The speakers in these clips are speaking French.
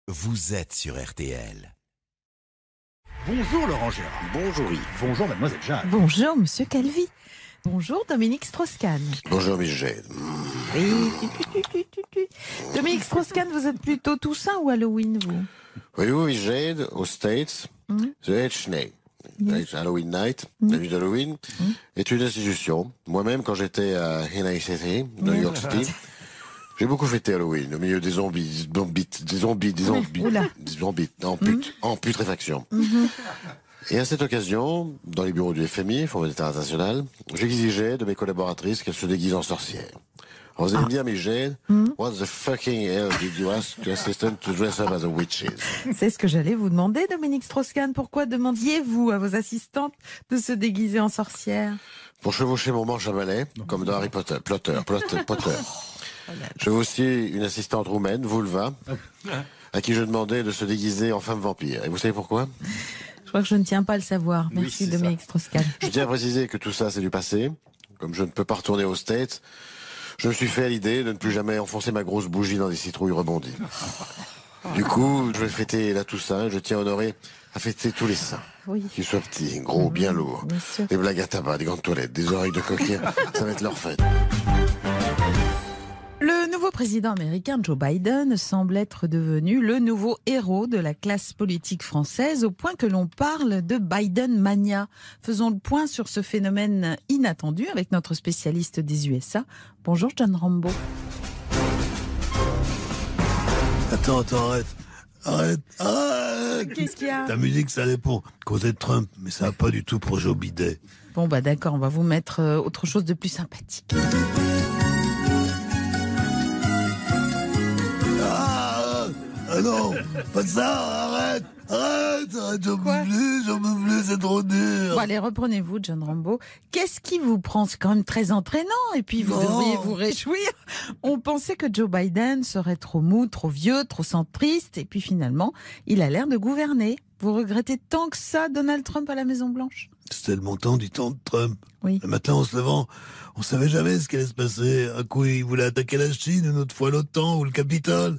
Vous êtes sur RTL. Bonjour Laurent Gérard. Bonjour Yves. Bonjour Mademoiselle Jeanne. Bonjour Monsieur Calvi. Bonjour Dominique Strauss-Kahn. Bonjour Michel. Oui. Dominique Strauss-Kahn, vous êtes plutôt Toussaint ou Halloween, vous? Voyez-vous Michel, aux States, The H-Nay, Halloween Night, la nuit d'Halloween, est une institution. Moi-même, quand j'étais à Henry City, New York City, j'ai beaucoup fêté Halloween, au milieu des zombies, en putréfaction. Et à cette occasion, dans les bureaux du FMI, Fonds monétaire international, j'exigeais de mes collaboratrices qu'elles se déguisent en sorcières. Alors vous allez me dire, Michel, what the fucking hell did you ask your assistant to dress up as a witches? C'est ce que j'allais vous demander, Dominique Strauss-Kahn. Pourquoi demandiez-vous à vos assistantes de se déguiser en sorcières? Pour chevaucher mon manche à balai, comme dans Harry Potter. Potter. Je veux aussi une assistante roumaine, Vulva, à qui je demandais de se déguiser en femme vampire. Et vous savez pourquoi? Je crois que je ne tiens pas à le savoir. Merci Dominique Strauss-Kahn. Je tiens à préciser que tout ça, c'est du passé. Comme je ne peux pas retourner aux States, je me suis fait à l'idée de ne plus jamais enfoncer ma grosse bougie dans des citrouilles rebondies. Du coup, je vais fêter la Toussaint. Je tiens à fêter tous les saints. Oui. Qu'ils soient petits, gros, bien lourds. Bien sûr. Des blagues à tabac, des grandes toilettes, des oreilles de coquin. Ça va être leur fête. Le nouveau président américain Joe Biden semble être devenu le nouveau héros de la classe politique française, au point que l'on parle de Biden Mania. Faisons le point sur ce phénomène inattendu avec notre spécialiste des USA. Bonjour John Rambo. Attends, arrête. Qu'est-ce qu'il y a? Ta musique, ça allait pour causer de Trump, mais ça va pas du tout pour Joe Biden. Bon bah d'accord, on va vous mettre autre chose de plus sympathique. Ah non, pas ça, arrête, j'en peux plus, c'est trop dur. Bon allez, reprenez-vous John Rambo. Qu'est-ce qui vous prend? C'est quand même très entraînant et puis vous devriez vous réjouir. On pensait que Joe Biden serait trop mou, trop vieux, trop centriste et puis finalement, il a l'air de gouverner. Vous regrettez tant que ça Donald Trump à la Maison-Blanche? C'était le montant du temps de Trump. Oui. Le matin, en se levant, on savait jamais ce qui allait se passer. Un coup, il voulait attaquer la Chine, une autre fois l'OTAN ou le Capitole.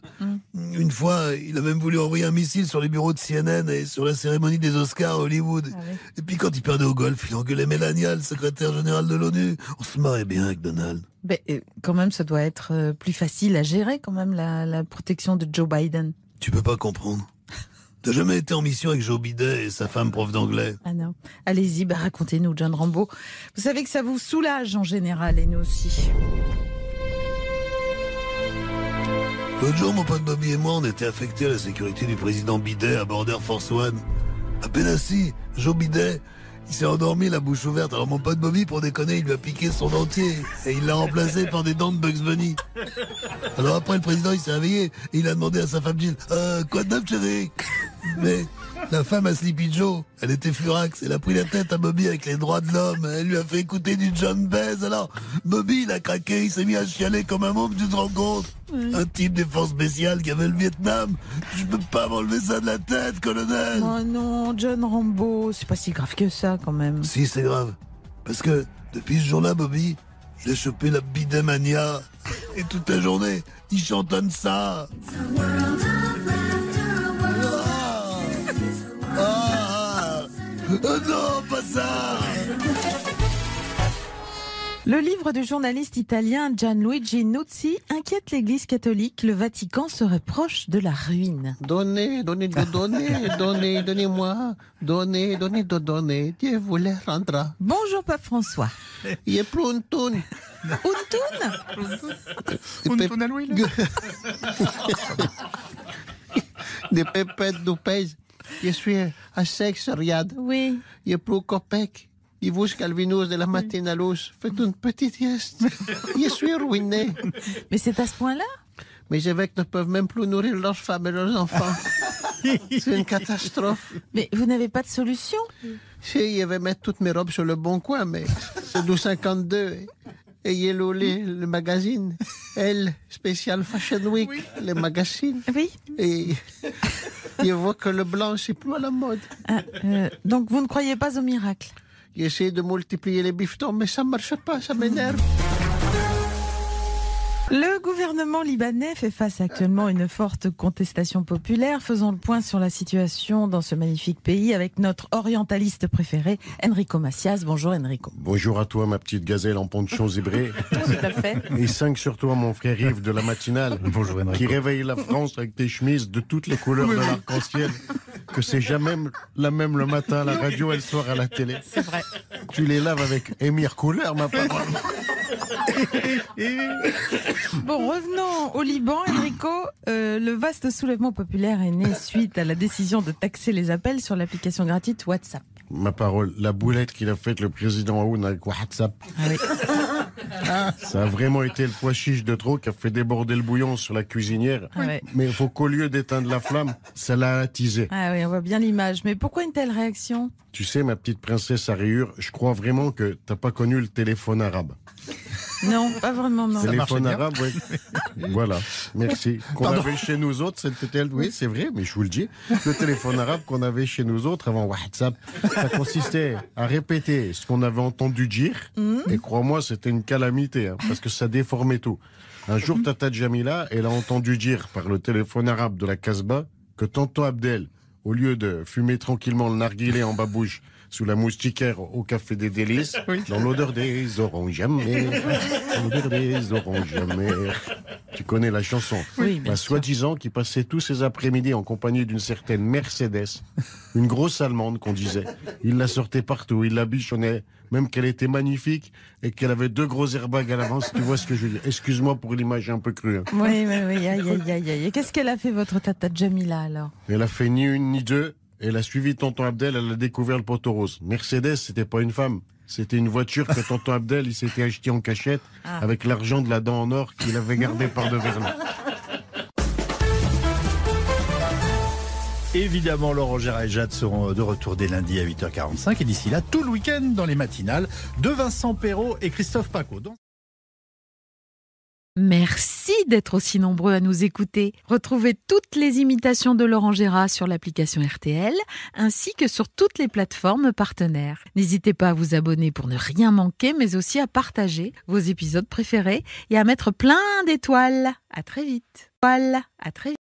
Une fois, il a même voulu envoyer un missile sur les bureaux de CNN et sur la cérémonie des Oscars à Hollywood. Ah oui. Et puis quand il perdait au golf, il engueulait Melania, le secrétaire général de l'ONU. On se marrait bien avec Donald. Ben, quand même, ça doit être plus facile à gérer quand même la protection de Joe Biden. Tu peux pas comprendre. T'as jamais été en mission avec Joe Biden et sa femme prof d'anglais? Ah non. Allez-y, racontez-nous, John Rambo. Vous savez que ça vous soulage en général, et nous aussi. L'autre jour, mon pote Bobby et moi, on était affectés à la sécurité du président Biden à bord d'Air Force One. À peine assis, Joe Biden, il s'est endormi la bouche ouverte. Alors mon pote Bobby, pour déconner, il lui a piqué son dentier et il l'a remplacé par des dents de Bugs Bunny. Alors après, le président, il s'est réveillé et il a demandé à sa femme Jill, quoi de neuf, chérie? Mais la femme à Sleepy Joe, elle était furax. Elle a pris la tête à Bobby avec les droits de l'homme. Elle lui a fait écouter du John Baez. Alors, Bobby, il a craqué. Il s'est mis à chialer comme un môme, tu te rends compte? Un type des forces spéciales qui avait le Vietnam. Je peux pas m'enlever ça de la tête, colonel. Oh non, John Rambo, c'est pas si grave que ça quand même. Si, c'est grave. Parce que depuis ce jour-là, Bobby, il a chopé la bidemania. Et toute la journée, il chantonne ça. Oh non, pas ça! Le livre du journaliste italien Gianluigi Nuzzi inquiète l'Église catholique. Le Vatican serait proche de la ruine. Donnez-moi. Donnez. Dieu vous les rendra. Bonjour Pape François. Il est plus un toun. Un à l'huile. Des pépettes de pèse. Je suis à sexe, regarde. Oui. Il est plus copec. Il vous calvinus de la matinée à l'os. Faites une petite sieste. Je suis ruiné. Mais c'est à ce point-là? Mes évêques ne peuvent même plus nourrir leurs femmes et leurs enfants. C'est une catastrophe. Mais vous n'avez pas de solution? Si, je vais mettre toutes mes robes sur le bon coin, mais c'est 12,52. Et Yellow, le magazine. Elle, spécial Fashion Week, le magazine. Oui. Et je vois que le blanc, c'est plus à la mode. Donc vous ne croyez pas au miracle? J'essaie de multiplier les bifetons, mais ça ne marche pas, ça m'énerve. Le gouvernement libanais fait face actuellement à une forte contestation populaire. Faisons le point sur la situation dans ce magnifique pays avec notre orientaliste préféré, Enrico Macias. Bonjour Enrico. Bonjour à toi, ma petite gazelle en ponchon zébré. Tout à fait. Et 5 sur toi, mon frère Yves de la matinale. Bonjour Enrico. Qui réveille la France avec tes chemises de toutes les couleurs de l'arc-en-ciel. Que c'est jamais la même le matin à la radio et le soir à la télé. C'est vrai. Tu les laves avec Émir Couleur, ma parole. Bon, revenons au Liban, Enrico. Le vaste soulèvement populaire est né suite à la décision de taxer les appels sur l'application gratuite WhatsApp. Ma parole, la boulette qu'il a faite le président Aoun avec WhatsApp. Ah oui. Ça a vraiment été le pois chiche de trop qui a fait déborder le bouillon sur la cuisinière. Ah ouais. Mais il faut qu'au lieu d'éteindre la flamme, ça l'a attisé. Ah oui, on voit bien l'image. Mais pourquoi une telle réaction? Tu sais, ma petite princesse à rayures, je crois vraiment que t'as pas connu le téléphone arabe. Non, pas vraiment, non. Téléphone arabe, oui. Voilà, merci. Qu'on avait chez nous autres, oui, c'est vrai, mais je vous le dis. Le téléphone arabe qu'on avait chez nous autres avant WhatsApp, ça consistait à répéter ce qu'on avait entendu dire. Et crois-moi, c'était une calamité, hein, parce que ça déformait tout. Un jour, Tata Jamila, elle a entendu dire par le téléphone arabe de la Casbah que tonton Abdel, au lieu de fumer tranquillement le narguilé en babouche sous la moustiquaire au Café des Délices, dans l'odeur des oranges amères, dans l'odeur des oranges amères. Tu connais la chanson. Oui, bien sûr. Soi-disant qui passait tous ses après-midi en compagnie d'une certaine Mercedes, une grosse allemande qu'on disait. Il la sortait partout, il la bichonnait, même qu'elle était magnifique et qu'elle avait 2 gros airbags à l'avance. Tu vois ce que je veux dire? Excuse-moi pour l'image un peu crue. Hein. Oui, aïe, aïe, aïe. Et qu'est-ce qu'elle a fait, votre Tata Jamila, alors? Elle a fait ni une ni deux. Elle a suivi tonton Abdel, elle a découvert le poteau rose. Mercedes, c'était pas une femme. C'était une voiture que tonton Abdel, il s'était acheté en cachette avec l'argent de la dent en or qu'il avait gardé par de Vernon. Évidemment, Laurent Gérard et Jade seront de retour dès lundi à 8h45. Et d'ici là, tout le week-end dans les matinales de Vincent Perrault et Christophe Paco. Merci d'être aussi nombreux à nous écouter. Retrouvez toutes les imitations de Laurent Gérard sur l'application RTL, ainsi que sur toutes les plateformes partenaires. N'hésitez pas à vous abonner pour ne rien manquer, mais aussi à partager vos épisodes préférés et à mettre plein d'étoiles. À très vite. À très vite.